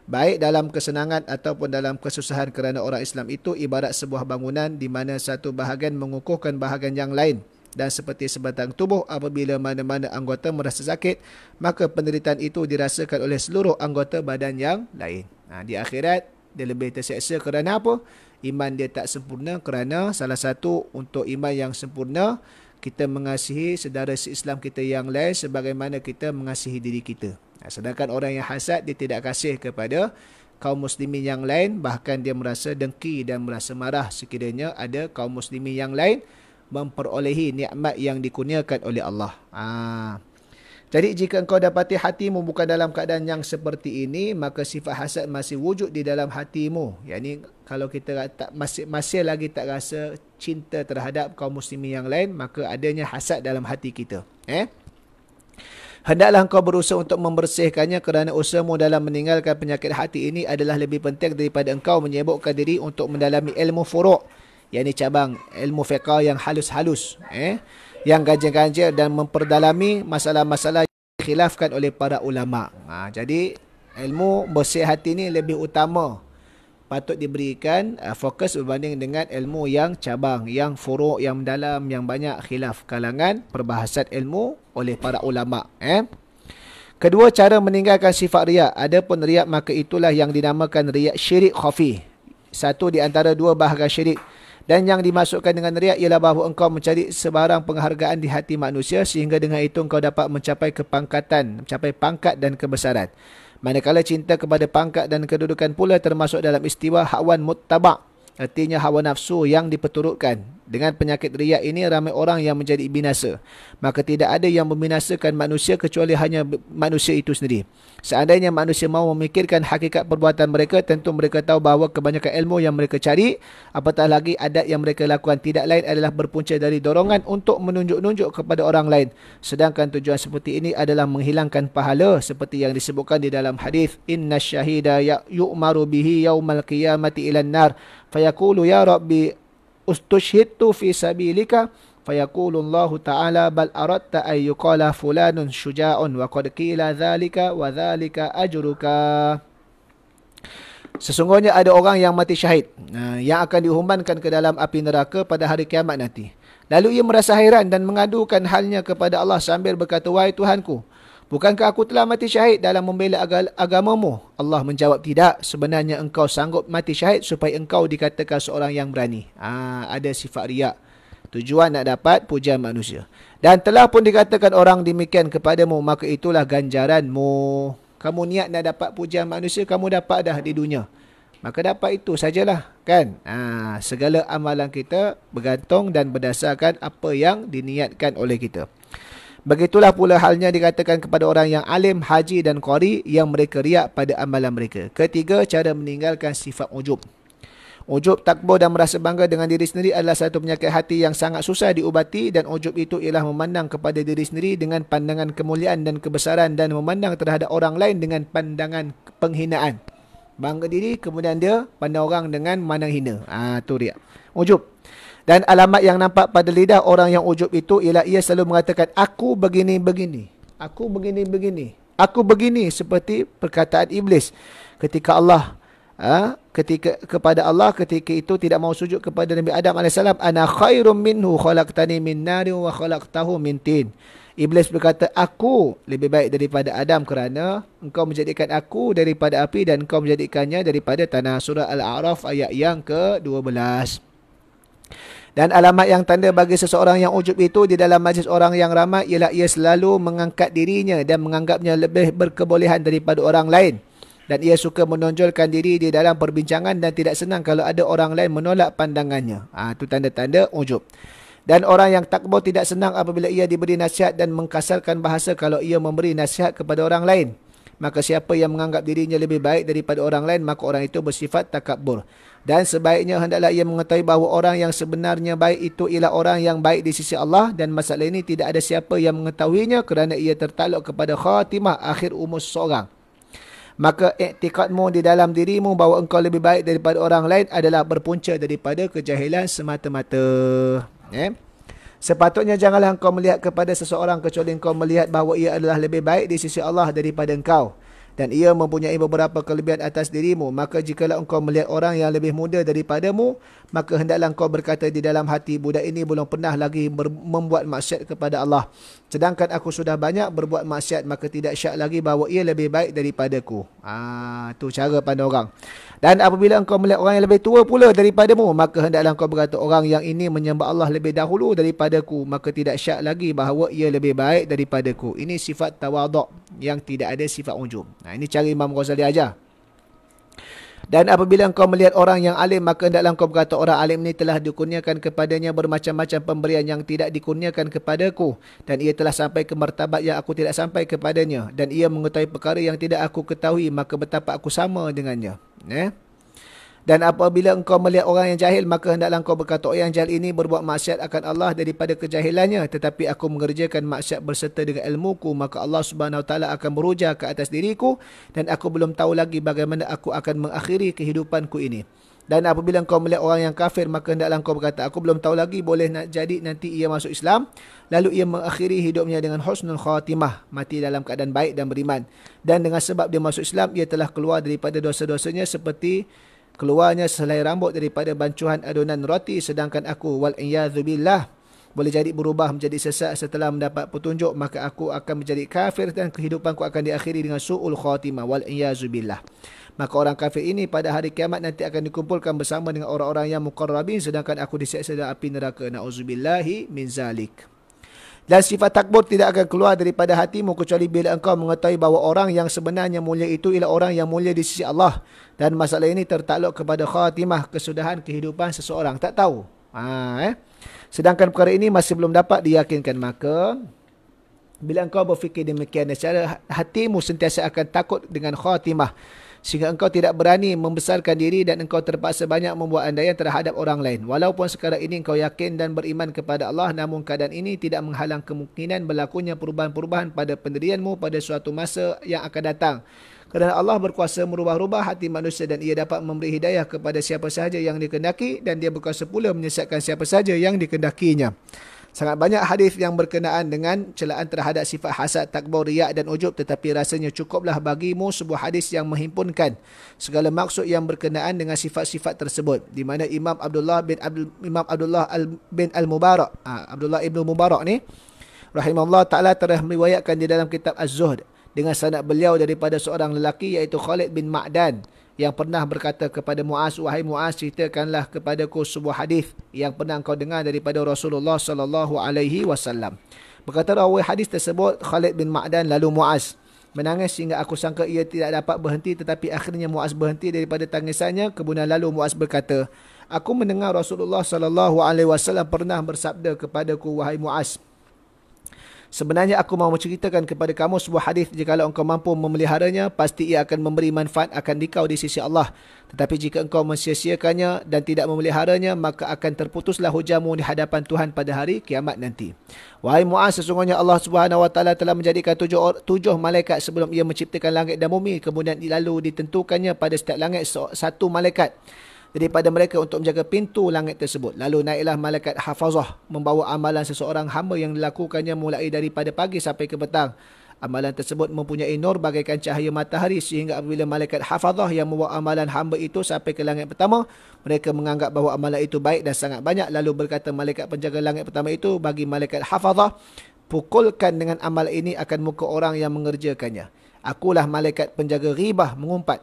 baik dalam kesenangan ataupun dalam kesusahan, kerana orang Islam itu ibarat sebuah bangunan di mana satu bahagian mengukuhkan bahagian yang lain. Dan seperti sebatang tubuh, apabila mana-mana anggota merasa sakit, maka penderitaan itu dirasakan oleh seluruh anggota badan yang lain. Di akhirat, dia lebih terseksa kerana apa? Iman dia tak sempurna, kerana salah satu untuk iman yang sempurna, kita mengasihi saudara se-Islam kita yang lain sebagaimana kita mengasihi diri kita. Sedangkan orang yang hasad, dia tidak kasih kepada kaum muslimin yang lain, bahkan dia merasa dengki dan merasa marah sekiranya ada kaum muslimin yang lain memperolehi nikmat yang dikurniakan oleh Allah. Jadi jika engkau dapati hatimu bukan dalam keadaan yang seperti ini, maka sifat hasad masih wujud di dalam hatimu. Yakni kalau kita tak masih lagi tak rasa cinta terhadap kaum muslimin yang lain, maka adanya hasad dalam hati kita. Hendaklah engkau berusaha untuk membersihkannya, kerana usahamu dalam meninggalkan penyakit hati ini adalah lebih penting daripada engkau menyibukkan diri untuk mendalami ilmu furu', yakni cabang ilmu fiqh yang halus-halus, yang ganjil-ganjil, dan memperdalami masalah-masalah yang dikhilafkan oleh para ulama. Jadi ilmu bersih hati ini lebih utama, patut diberikan fokus berbanding dengan ilmu yang cabang, yang furu', yang mendalam, yang banyak khilaf kalangan perbahasan ilmu oleh para ulama. Kedua, cara meninggalkan sifat riak. Adapun riak, maka itulah yang dinamakan riak syirik khafi, satu di antara dua bahagian syirik. Dan yang dimasukkan dengan riak ialah bahawa engkau mencari sebarang penghargaan di hati manusia, sehingga dengan itu engkau dapat mencapai kepangkatan, mencapai pangkat dan kebesaran. Manakala cinta kepada pangkat dan kedudukan pula termasuk dalam istiwa hawan muttaba', artinya hawa nafsu yang diperturutkan. Dengan penyakit riak ini, ramai orang yang menjadi binasa. Maka tidak ada yang membinasakan manusia kecuali hanya manusia itu sendiri. Seandainya manusia mahu memikirkan hakikat perbuatan mereka, tentu mereka tahu bahawa kebanyakan ilmu yang mereka cari, apatah lagi adat yang mereka lakukan, tidak lain adalah berpunca dari dorongan untuk menunjuk-nunjuk kepada orang lain. Sedangkan tujuan seperti ini adalah menghilangkan pahala, seperti yang disebutkan di dalam hadis, inna syahida yu'maru bihi yaumal qiyamati ilan nar fayaqulu ya rabbi ustushhidtu fi sabilika fayaqulu Allah Ta'ala bal aradta ay yuqala fulanun syuja'un wa qad qila dhalika wa dhalika ajruka. Sesungguhnya ada orang yang mati syahid, yang akan dihumbankan ke dalam api neraka pada hari kiamat nanti. Lalu ia merasa hairan dan mengadukan halnya kepada Allah sambil berkata, wahai Tuhanku, bukankah aku telah mati syahid dalam membela agamamu? Allah menjawab, tidak. Sebenarnya engkau sanggup mati syahid supaya engkau dikatakan seorang yang berani. Ada sifat riak. Tujuan nak dapat pujian manusia. Dan telah pun dikatakan orang demikian kepadamu, maka itulah ganjaranmu. Kamu niat nak dapat pujian manusia, kamu dapat dah di dunia. Maka dapat itu sajalah, kan? Segala amalan kita bergantung dan berdasarkan apa yang diniatkan oleh kita. Begitulah pula halnya dikatakan kepada orang yang alim, haji dan qari yang mereka riak pada amalan mereka. Ketiga, cara meninggalkan sifat ujub. Ujub, takbur dan merasa bangga dengan diri sendiri adalah satu penyakit hati yang sangat susah diubati, dan ujub itu ialah memandang kepada diri sendiri dengan pandangan kemuliaan dan kebesaran, dan memandang terhadap orang lain dengan pandangan penghinaan. Bangga diri, kemudian dia pandang orang dengan mandang hina. Tu riak. Ujub. Dan alamat yang nampak pada lidah orang yang ujub itu ialah ia selalu mengatakan, aku begini-begini, aku begini-begini, aku begini, seperti perkataan iblis ketika Allah kepada Allah ketika itu tidak mau sujud kepada Nabi Adam alaihissalam. Ana khairum minhu khalaqtani min narin wa khalaqtahu min tin. Iblis berkata, aku lebih baik daripada Adam kerana engkau menjadikan aku daripada api dan engkau menjadikannya daripada tanah. Surah Al-A'raf ayat yang ke-12. Dan alamat yang tanda bagi seseorang yang ujub itu di dalam majlis orang yang ramai ialah ia selalu mengangkat dirinya dan menganggapnya lebih berkebolehan daripada orang lain. Dan ia suka menonjolkan diri di dalam perbincangan dan tidak senang kalau ada orang lain menolak pandangannya. Itu tanda-tanda ujub. Dan orang yang takbur tidak senang apabila ia diberi nasihat dan mengkasarkan bahasa kalau ia memberi nasihat kepada orang lain. Maka siapa yang menganggap dirinya lebih baik daripada orang lain, maka orang itu bersifat takabur. Dan sebaiknya hendaklah ia mengetahui bahawa orang yang sebenarnya baik itu ialah orang yang baik di sisi Allah. Dan masalah ini tidak ada siapa yang mengetahuinya kerana ia tertakluk kepada khatimah akhir umur seseorang. Maka iktikadmu di dalam dirimu bahawa engkau lebih baik daripada orang lain adalah berpunca daripada kejahilan semata-mata. Sepatutnya janganlah engkau melihat kepada seseorang kecuali engkau melihat bahawa ia adalah lebih baik di sisi Allah daripada engkau. Dan ia mempunyai beberapa kelebihan atas dirimu. Maka jikalau engkau melihat orang yang lebih muda daripadamu, maka hendaklah engkau berkata di dalam hati, budak ini belum pernah lagi membuat maksiat kepada Allah. Sedangkan aku sudah banyak berbuat maksiat, maka tidak syak lagi bahawa ia lebih baik daripadaku. Itu cara pandang orang. Dan apabila engkau melihat orang yang lebih tua pula daripadamu, maka hendaklah engkau berkata, orang yang ini menyembah Allah lebih dahulu daripadaku, maka tidak syak lagi bahawa ia lebih baik daripadaku. Ini sifat tawaduk yang tidak ada sifat ujub. Ini cara Imam Ghazali ajar. Dan apabila engkau melihat orang yang alim, maka hendaklah engkau berkata, orang alim ini telah dikurniakan kepadanya bermacam-macam pemberian yang tidak dikurniakan kepadaku. Dan ia telah sampai ke martabat yang aku tidak sampai kepadanya. Dan ia mengetahui perkara yang tidak aku ketahui, maka betapa aku sama dengannya. Dan apabila engkau melihat orang yang jahil, maka hendaklah engkau berkata, orang yang jahil ini berbuat maksiat akan Allah daripada kejahilannya. Tetapi aku mengerjakan maksiat berserta dengan ilmuku, maka Allah Subhanahu Wa Taala akan berujar ke atas diriku. Dan aku belum tahu lagi bagaimana aku akan mengakhiri kehidupanku ini. Dan apabila engkau melihat orang yang kafir, maka hendaklah engkau berkata, aku belum tahu lagi boleh nak jadi nanti ia masuk Islam. Lalu ia mengakhiri hidupnya dengan husnul khatimah, mati dalam keadaan baik dan beriman. Dan dengan sebab dia masuk Islam, ia telah keluar daripada dosa-dosanya seperti keluarnya sehelai rambut daripada bancuhan adonan roti. Sedangkan aku, wal-iyadzubillah, boleh jadi berubah menjadi sesat setelah mendapat petunjuk, maka aku akan menjadi kafir dan kehidupanku akan diakhiri dengan su'ul khatimah, wal-iyadzubillah. Maka orang kafir ini pada hari kiamat nanti akan dikumpulkan bersama dengan orang-orang yang muqarrabin, sedangkan aku diseksa dalam api neraka. Na'udzubillahi min zalik. Dan sifat takbur tidak akan keluar daripada hatimu kecuali bila engkau mengetahui bahawa orang yang sebenarnya mulia itu ialah orang yang mulia di sisi Allah. Dan masalah ini tertakluk kepada khatimah, kesudahan kehidupan seseorang. Tak tahu. Sedangkan perkara ini masih belum dapat diyakinkan. Maka bila engkau berfikir demikian, secara hatimu sentiasa akan takut dengan khatimah, sehingga engkau tidak berani membesarkan diri dan engkau terpaksa banyak membuat andaian terhadap orang lain. Walaupun sekarang ini engkau yakin dan beriman kepada Allah, namun keadaan ini tidak menghalang kemungkinan berlakunya perubahan-perubahan pada pendirianmu pada suatu masa yang akan datang. Kerana Allah berkuasa merubah-rubah hati manusia dan ia dapat memberi hidayah kepada siapa sahaja yang dikehendaki dan dia berkuasa pula menyesatkan siapa sahaja yang dikehendakinya. Sangat banyak hadis yang berkenaan dengan celaan terhadap sifat hasad, takbur, riak dan ujub, tetapi rasanya cukuplah bagimu sebuah hadis yang menghimpunkan segala maksud yang berkenaan dengan sifat-sifat tersebut, di mana Imam Abdullah bin Al-Mubarak, Abdullah ibn Mubarak ni rahimahullah taala telah meriwayatkan di dalam kitab Az-Zuhd dengan sanad beliau daripada seorang lelaki iaitu Khalid bin Ma'dan, yang pernah berkata kepada Muaz, wahai Muaz, ceritakanlah kepadaku sebuah hadis yang pernah engkau dengar daripada Rasulullah sallallahu alaihi wasallam. Berkata rawi hadis tersebut Khalid bin Ma'dan, lalu Muaz menangis sehingga aku sangka ia tidak dapat berhenti, tetapi akhirnya Muaz berhenti daripada tangisannya. Kemudian lalu Muaz berkata, aku mendengar Rasulullah sallallahu alaihi wasallam pernah bersabda kepadaku, wahai Muaz, sebenarnya aku mahu menceritakan kepada kamu sebuah hadis, jikalau engkau mampu memeliharanya, pasti ia akan memberi manfaat akan dikau di sisi Allah. Tetapi jika engkau mensia-siakannya dan tidak memeliharanya, maka akan terputuslah hujamu di hadapan Tuhan pada hari kiamat nanti. Wahai Muaz, sesungguhnya Allah Subhanahu Wa Taala telah menjadikan tujuh malaikat sebelum ia menciptakan langit dan bumi. Kemudian lalu ditentukannya pada setiap langit satu malaikat daripada mereka untuk menjaga pintu langit tersebut. Lalu naiklah malaikat hafazah membawa amalan seseorang hamba yang dilakukannya mulai daripada pagi sampai ke petang. Amalan tersebut mempunyai nur bagaikan cahaya matahari, sehingga apabila malaikat hafazah yang membawa amalan hamba itu sampai ke langit pertama, mereka menganggap bahawa amalan itu baik dan sangat banyak. Lalu berkata malaikat penjaga langit pertama itu bagi malaikat hafazah, pukulkan dengan amal ini akan muka orang yang mengerjakannya. Akulah malaikat penjaga ghibah, mengumpat.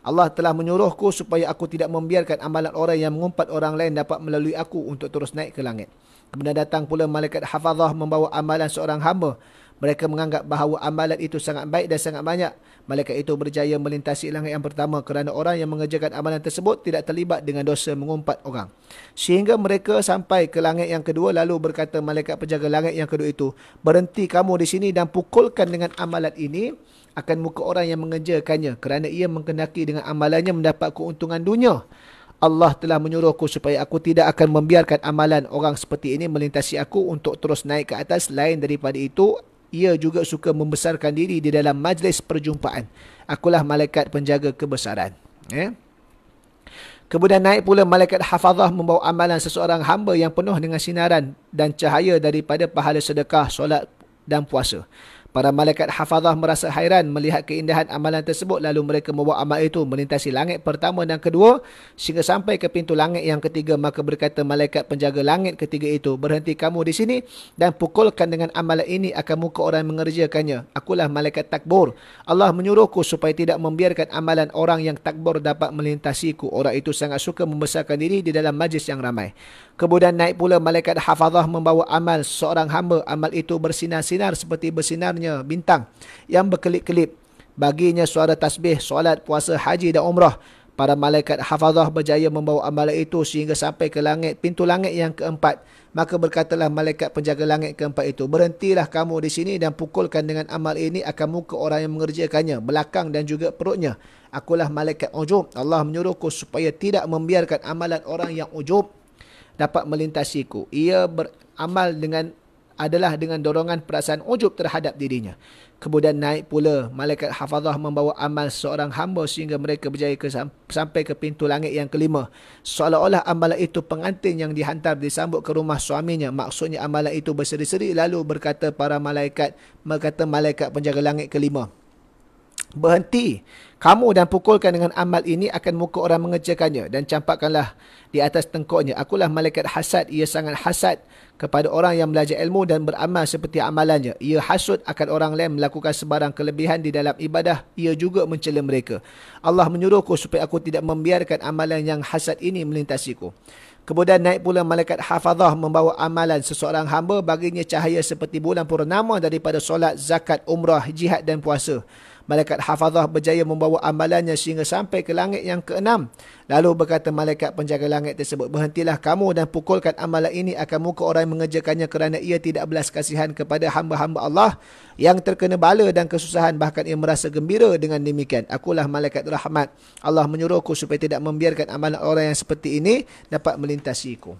Allah telah menyuruhku supaya aku tidak membiarkan amalan orang yang mengumpat orang lain dapat melalui aku untuk terus naik ke langit. Kemudian datang pula malaikat hafazah membawa amalan seorang hamba. Mereka menganggap bahawa amalan itu sangat baik dan sangat banyak. Malaikat itu berjaya melintasi langit yang pertama kerana orang yang mengerjakan amalan tersebut tidak terlibat dengan dosa mengumpat orang. Sehingga mereka sampai ke langit yang kedua, lalu berkata malaikat penjaga langit yang kedua itu, berhenti kamu di sini dan pukulkan dengan amalan ini akan muka orang yang mengerjakannya kerana ia menghendaki dengan amalannya mendapat keuntungan dunia. Allah telah menyuruhku supaya aku tidak akan membiarkan amalan orang seperti ini melintasi aku untuk terus naik ke atas. Lain daripada itu, ia juga suka membesarkan diri di dalam majlis perjumpaan. Akulah malaikat penjaga kebesaran. Kemudian naik pula malaikat hafazah membawa amalan seseorang hamba yang penuh dengan sinaran dan cahaya daripada pahala sedekah, solat dan puasa. Para malaikat hafazah merasa hairan melihat keindahan amalan tersebut, lalu mereka membawa amal itu melintasi langit pertama dan kedua sehingga sampai ke pintu langit yang ketiga. Maka berkata malaikat penjaga langit ketiga itu, berhenti kamu di sini dan pukulkan dengan amalan ini akan muka orang yang mengerjakannya. Akulah malaikat takbur. Allah menyuruhku supaya tidak membiarkan amalan orang yang takbur dapat melintasiku. Orang itu sangat suka membesarkan diri di dalam majlis yang ramai. Kemudian naik pula malaikat hafazah membawa amal seorang hamba. Amal itu bersinar-sinar seperti bersinarnya bintang yang berkelip-kelip. Baginya suara tasbih, solat, puasa, haji dan umrah. Para malaikat hafazah berjaya membawa amalan itu sehingga sampai ke langit, pintu langit yang keempat. Maka berkatalah malaikat penjaga langit keempat itu, berhentilah kamu di sini dan pukulkan dengan amal ini akan muka orang yang mengerjakannya, belakang dan juga perutnya. Akulah malaikat ujub. Allah menyuruhku supaya tidak membiarkan amalan orang yang ujub dapat melintasiku. Ia beramal adalah dengan dorongan perasaan ujub terhadap dirinya. Kemudian naik pula malaikat hafazah membawa amal seorang hamba sehingga mereka berjaya sampai ke pintu langit yang kelima. Seolah-olah amalan itu pengantin yang dihantar disambut ke rumah suaminya. Maksudnya amalan itu berseri-seri. Lalu berkata malaikat penjaga langit kelima, berhenti kamu dan pukulkan dengan amal ini akan muka orang mengerjakannya dan campakkanlah di atas tengkuknya. Akulah malaikat hasad. Ia sangat hasad kepada orang yang belajar ilmu dan beramal seperti amalannya. Ia hasud akan orang lain melakukan sebarang kelebihan di dalam ibadah. Ia juga mencela mereka. Allah menyuruhku supaya aku tidak membiarkan amalan yang hasad ini melintasiku. Kemudian naik pula malaikat hafazah membawa amalan seseorang hamba. Baginya cahaya seperti bulan purnama daripada solat, zakat, umrah, jihad dan puasa. Malaikat hafazah berjaya membawa amalannya sehingga sampai ke langit yang keenam. Lalu berkata malaikat penjaga langit tersebut, berhentilah kamu dan pukulkan amalan ini akan muka orang yang mengerjakannya kerana ia tidak belas kasihan kepada hamba-hamba Allah yang terkena bala dan kesusahan. Bahkan ia merasa gembira dengan demikian. Akulah malaikat rahmat. Allah menyuruhku supaya tidak membiarkan amalan orang yang seperti ini dapat melintasiku.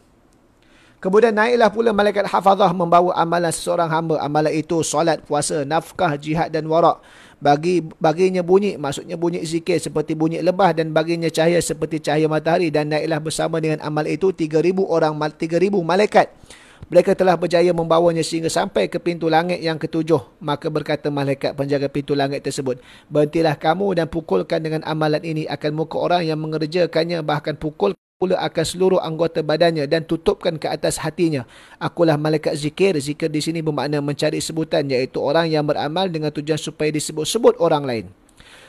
Kemudian naiklah pula malaikat hafazah membawa amalan seseorang hamba. Amalan itu solat, puasa, nafkah, jihad dan warak. Baginya bunyi, maksudnya bunyi zikir seperti bunyi lebah, dan baginya cahaya seperti cahaya matahari. Dan naiklah bersama dengan amal itu 3,000 malaikat. Mereka telah berjaya membawanya sehingga sampai ke pintu langit yang ketujuh. Maka berkata malaikat penjaga pintu langit tersebut, berhentilah kamu dan pukulkan dengan amalan ini akan muka orang yang mengerjakannya, bahkan pukul pula akan seluruh anggota badannya dan tutupkan ke atas hatinya. Akulah malaikat zikir. Zikir di sini bermakna mencari sebutan, iaitu orang yang beramal dengan tujuan supaya disebut-sebut orang lain.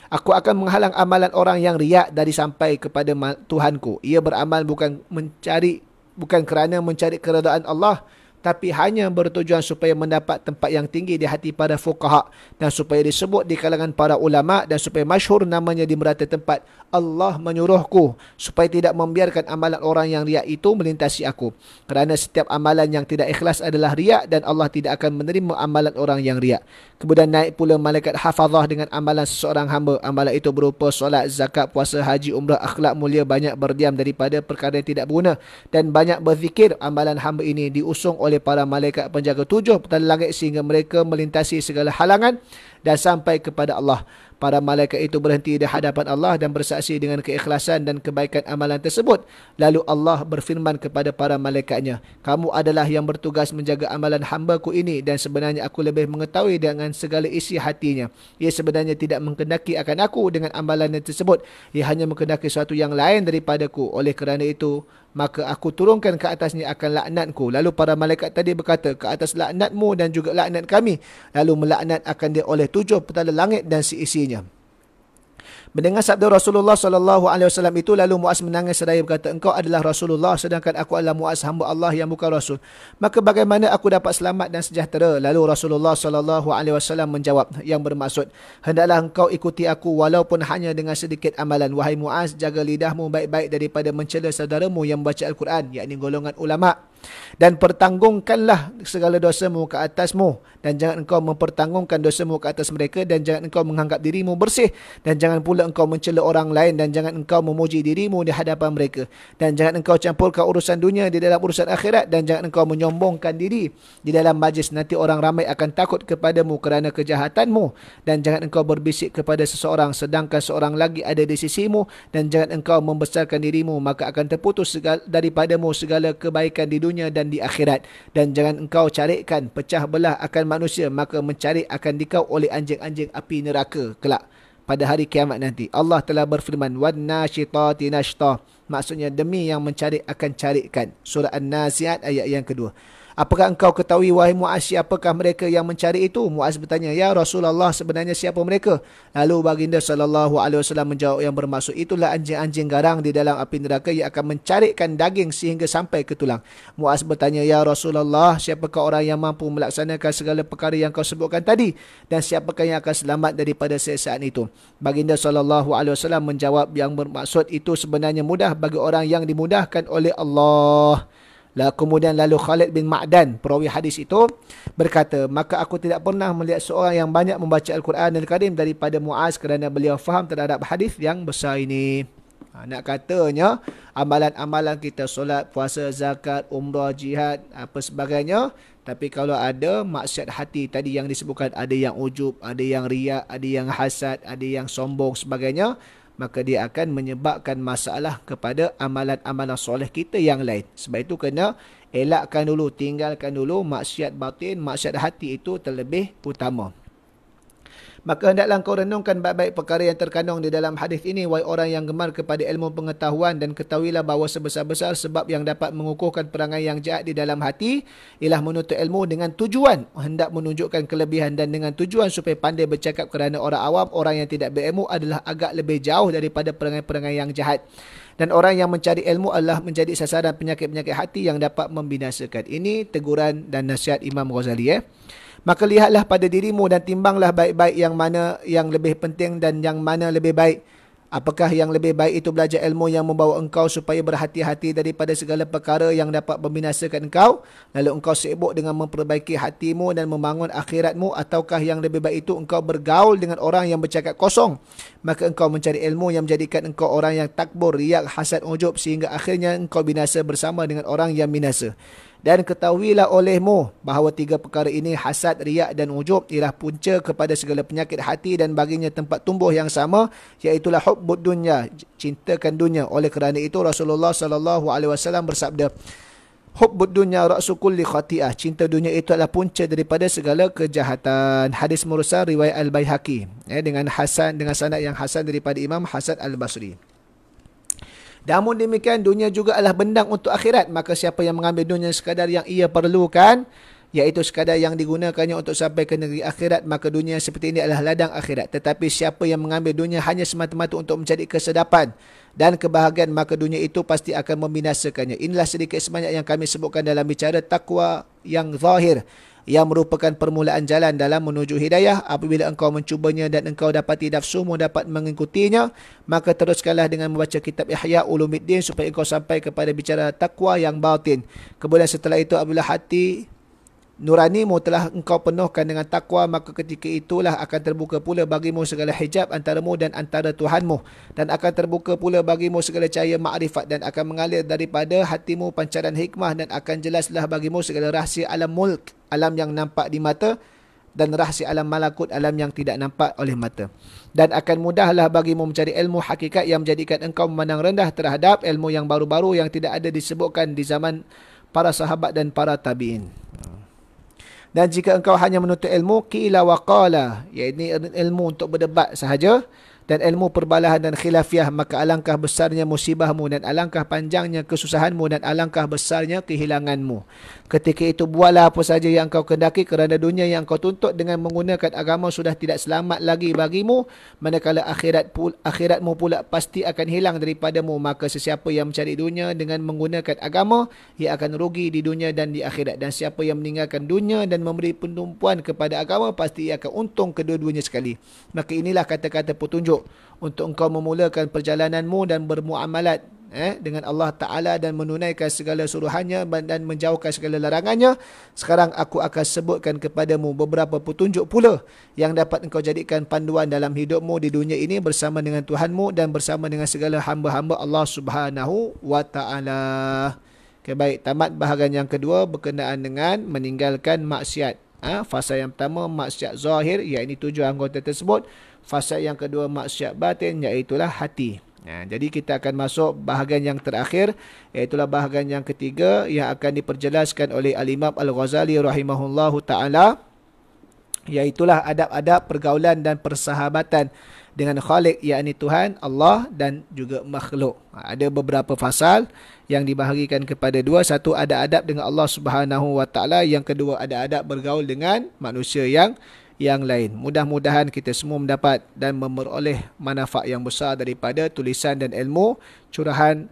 Aku akan menghalang amalan orang yang riak dari sampai kepada Tuhanku. Ia beramal bukan kerana mencari keredaan Allah, tapi hanya bertujuan supaya mendapat tempat yang tinggi di hati para fuqaha dan supaya disebut di kalangan para ulama dan supaya masyhur namanya di merata tempat. Allah menyuruhku supaya tidak membiarkan amalan orang yang riak itu melintasi aku. Kerana setiap amalan yang tidak ikhlas adalah riak dan Allah tidak akan menerima amalan orang yang riak. Kemudian naik pula malaikat hafazah dengan amalan seseorang hamba. Amalan itu berupa solat, zakat, puasa, haji, umrah, akhlak mulia, banyak berdiam daripada perkara yang tidak berguna dan banyak berzikir. Amalan hamba ini diusung oleh para malaikat penjaga 7 petala langit sehingga mereka melintasi segala halangan dan sampai kepada Allah. Para malaikat itu berhenti di hadapan Allah dan bersaksi dengan keikhlasan dan kebaikan amalan tersebut. Lalu Allah berfirman kepada para malaikatnya, kamu adalah yang bertugas menjaga amalan hamba-Ku ini, dan sebenarnya aku lebih mengetahui dengan segala isi hatinya. Ia sebenarnya tidak menghendaki akan aku dengan amalan tersebut. Ia hanya menghendaki sesuatu yang lain daripadaku. Oleh kerana itu, maka aku turunkan ke atasnya akan laknatku. Lalu para malaikat tadi berkata, ke atas laknatmu dan juga laknat kami. Lalu melaknat akan dia oleh 7 petala langit dan seisinya. Mendengar sabda Rasulullah SAW itu, lalu Muaz menangis seraya berkata, engkau adalah Rasulullah sedangkan aku adalah Muaz, hamba Allah yang bukan Rasul. Maka bagaimana aku dapat selamat dan sejahtera? Lalu Rasulullah SAW menjawab yang bermaksud, hendaklah engkau ikuti aku walaupun hanya dengan sedikit amalan. Wahai Muaz, jaga lidahmu baik-baik daripada mencela saudaramu yang membaca Al-Quran, yakni golongan ulama'. Dan pertanggungkanlah segala dosamu ke atasmu, dan jangan engkau mempertanggungkan dosamu ke atas mereka, dan jangan engkau menganggap dirimu bersih, dan jangan pula engkau mencela orang lain, dan jangan engkau memuji dirimu di hadapan mereka, dan jangan engkau campurkan urusan dunia di dalam urusan akhirat, dan jangan engkau menyombongkan diri di dalam majlis, nanti orang ramai akan takut kepadamu kerana kejahatanmu, dan jangan engkau berbisik kepada seseorang sedangkan seorang lagi ada di sisimu, dan jangan engkau membesarkan dirimu, maka akan terputus daripadamu segala kebaikan di dunia dan di akhirat. Dan jangan engkau carikan pecah belah akan manusia, maka mencari akan dikau oleh anjing-anjing api neraka kelak pada hari kiamat nanti. Allah telah berfirman, wan nasyitati nashta, maksudnya demi yang mencari akan carikan. Surah An-Nazi'at ayat yang kedua. Apakah engkau ketahui wahai Muaz siapakah mereka yang mencari itu? Muaz bertanya, ya Rasulullah, sebenarnya siapa mereka? Lalu baginda SAW menjawab yang bermaksud, itulah anjing-anjing garang di dalam api neraka yang akan mencarikan daging sehingga sampai ke tulang. Muaz bertanya, ya Rasulullah, siapakah orang yang mampu melaksanakan segala perkara yang kau sebutkan tadi? Dan siapakah yang akan selamat daripada siksaan itu? Baginda SAW menjawab yang bermaksud, itu sebenarnya mudah bagi orang yang dimudahkan oleh Allah. Kemudian lalu Khalid bin Ma'dan, perawi hadis itu, berkata, maka aku tidak pernah melihat seorang yang banyak membaca Al-Quran Al-Karim daripada Muaz kerana beliau faham terhadap hadis yang besar ini. Nak katanya, amalan-amalan kita, solat, puasa, zakat, umrah, jihad, apa sebagainya, tapi kalau ada maksiat hati tadi yang disebutkan, ada yang ujub, ada yang riak, ada yang hasad, ada yang sombong sebagainya, maka dia akan menyebabkan masalah kepada amalan-amalan soleh kita yang lain. Sebab itu kena elakkan dulu, tinggalkan dulu maksiat batin, maksiat hati itu terlebih utama. Maka hendaklah kau renungkan baik-baik perkara yang terkandung di dalam hadis ini, wahai orang yang gemar kepada ilmu pengetahuan, dan ketahuilah bahawa sebesar-besar sebab yang dapat mengukuhkan perangai yang jahat di dalam hati ialah menuntut ilmu dengan tujuan hendak menunjukkan kelebihan, dan dengan tujuan supaya pandai bercakap, kerana orang awam, orang yang tidak berilmu adalah agak lebih jauh daripada perangai-perangai yang jahat. Dan orang yang mencari ilmu adalah menjadi sasaran penyakit-penyakit hati yang dapat membinasakan. Ini teguran dan nasihat Imam Ghazali. Maka lihatlah pada dirimu dan timbanglah baik-baik yang mana yang lebih penting dan yang mana lebih baik. Apakah yang lebih baik itu belajar ilmu yang membawa engkau supaya berhati-hati daripada segala perkara yang dapat membinasakan engkau, lalu engkau sibuk dengan memperbaiki hatimu dan membangun akhiratmu, ataukah yang lebih baik itu engkau bergaul dengan orang yang bercakap kosong, maka engkau mencari ilmu yang menjadikan engkau orang yang takbur, riak, hasad, ujub, sehingga akhirnya engkau binasa bersama dengan orang yang binasa. Dan ketahuilah olehmu bahawa 3 perkara ini, hasad, riak dan ujub, ialah punca kepada segala penyakit hati dan baginya tempat tumbuh yang sama, iaitulah hubbud dunya, cintakan dunia. Oleh kerana itu Rasulullah SAW bersabda, hubbud dunya ra'su kulli khati'ah, cinta dunia itu adalah punca daripada segala kejahatan. Hadis mursal riwayat Al-Baihaqi, dengan sanad yang hasan daripada Imam Hasan Al-Basri. Namun demikian, dunia juga adalah bendang untuk akhirat. Maka siapa yang mengambil dunia sekadar yang ia perlukan, iaitu sekadar yang digunakannya untuk sampai ke negeri akhirat, maka dunia seperti ini adalah ladang akhirat. Tetapi siapa yang mengambil dunia hanya semata-mata untuk mencari kesedapan dan kebahagiaan, maka dunia itu pasti akan membinasakannya. Inilah sedikit sebanyak yang kami sebutkan dalam bicara takwa yang zahir, yang merupakan permulaan jalan dalam menuju hidayah. Apabila engkau mencubanya dan engkau dapati nafsumu dapat mengikutinya, maka teruskanlah dengan membaca kitab Ihya Ulumuddin supaya engkau sampai kepada bicara takwa yang batin. Kemudian setelah itu, apabila hati nuranimu telah engkau penuhkan dengan takwa, maka ketika itulah akan terbuka pula bagimu segala hijab antaramu dan antara Tuhanmu, dan akan terbuka pula bagimu segala cahaya makrifat, dan akan mengalir daripada hatimu pancaran hikmah, dan akan jelaslah bagimu segala rahsia alam mulk, alam yang nampak di mata, dan rahsia alam malakut, alam yang tidak nampak oleh mata. Dan akan mudahlah bagimu mencari ilmu hakikat yang menjadikan engkau memandang rendah terhadap ilmu yang baru-baru yang tidak ada disebutkan di zaman para sahabat dan para tabi'in. Dan jika engkau hanya menuntut ilmu qila wa qala, iaitu ilmu untuk berdebat sahaja, dan ilmu perbalahan dan khilafiah, maka alangkah besarnya musibahmu dan alangkah panjangnya kesusahanmu dan alangkah besarnya kehilanganmu. Ketika itu buatlah apa saja yang kau kendaki, kerana dunia yang kau tuntut dengan menggunakan agama sudah tidak selamat lagi bagimu, manakala akhiratmu pula pasti akan hilang daripadamu. Maka sesiapa yang mencari dunia dengan menggunakan agama, ia akan rugi di dunia dan di akhirat. Dan siapa yang meninggalkan dunia dan memberi penumpuan kepada agama, pasti ia akan untung kedua-duanya sekali. Maka inilah kata-kata petunjuk untuk engkau memulakan perjalananmu dan bermuamalat dengan Allah Ta'ala dan menunaikan segala suruhannya dan menjauhkan segala larangannya. Sekarang aku akan sebutkan kepadamu beberapa petunjuk pula yang dapat engkau jadikan panduan dalam hidupmu di dunia ini bersama dengan Tuhanmu dan bersama dengan segala hamba-hamba Allah Subhanahu wa Ta'ala. Okay, baik, tamat bahagian yang kedua berkenaan dengan meninggalkan maksiat. Fasa yang pertama maksiat zahir, iaitu 7 anggota tersebut. Fasa yang kedua maksiat batin, iaitulah hati. Jadi kita akan masuk bahagian yang terakhir, iaitulah bahagian yang ketiga yang akan diperjelaskan oleh Al-Imam Al-Ghazali rahimahullahu ta'ala, iaitulah adab-adab pergaulan dan persahabatan dengan Khalik, yakni Tuhan, Allah dan juga makhluk. Ada beberapa fasal yang dibahagikan kepada dua. Satu, ada adab dengan Allah Subhanahu wa Ta'ala. Yang kedua, ada adab bergaul dengan manusia yang lain. Mudah-mudahan kita semua mendapat dan memperoleh manfaat yang besar daripada tulisan dan ilmu curahan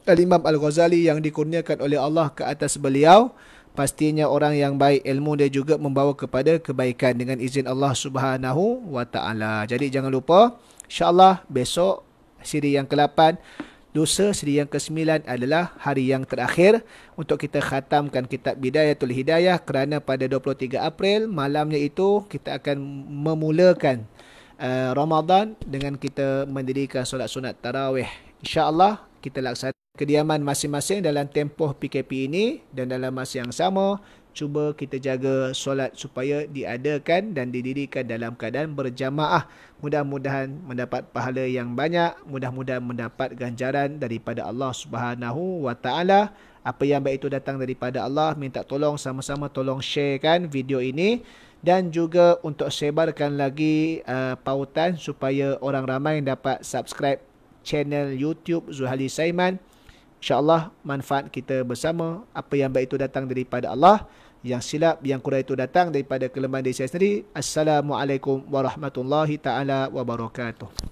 Al-Imam Al-Ghazali yang dikurniakan oleh Allah ke atas beliau. Pastinya orang yang baik ilmu dia juga membawa kepada kebaikan dengan izin Allah Subhanahu wa Ta'ala. Jadi jangan lupa, insya-Allah besok siri yang ke-8, lusa siri yang ke-9 adalah hari yang terakhir untuk kita khatamkan kitab Bidayatul Hidayah, kerana pada 23 April malamnya itu kita akan memulakan Ramadan dengan kita mendirikan solat sunat tarawih. Insya-Allah kita laksanakan kediaman masing-masing dalam tempoh PKP ini, dan dalam masa yang sama cuba kita jaga solat supaya diadakan dan didirikan dalam keadaan berjamaah. Mudah-mudahan mendapat pahala yang banyak, mudah-mudahan mendapat ganjaran daripada Allah Subhanahu wa Ta'ala. Apa yang baik itu datang daripada Allah. Minta tolong sama-sama tolong sharekan video ini dan juga untuk sebarkan lagi pautan supaya orang ramai dapat subscribe channel YouTube Zuhali Saiman. InsyaAllah manfaat kita bersama. Apa yang baik itu datang daripada Allah, yang silap, yang kurang itu datang daripada kelemahan diri saya sendiri. Assalamualaikum warahmatullahi ta'ala wabarakatuh.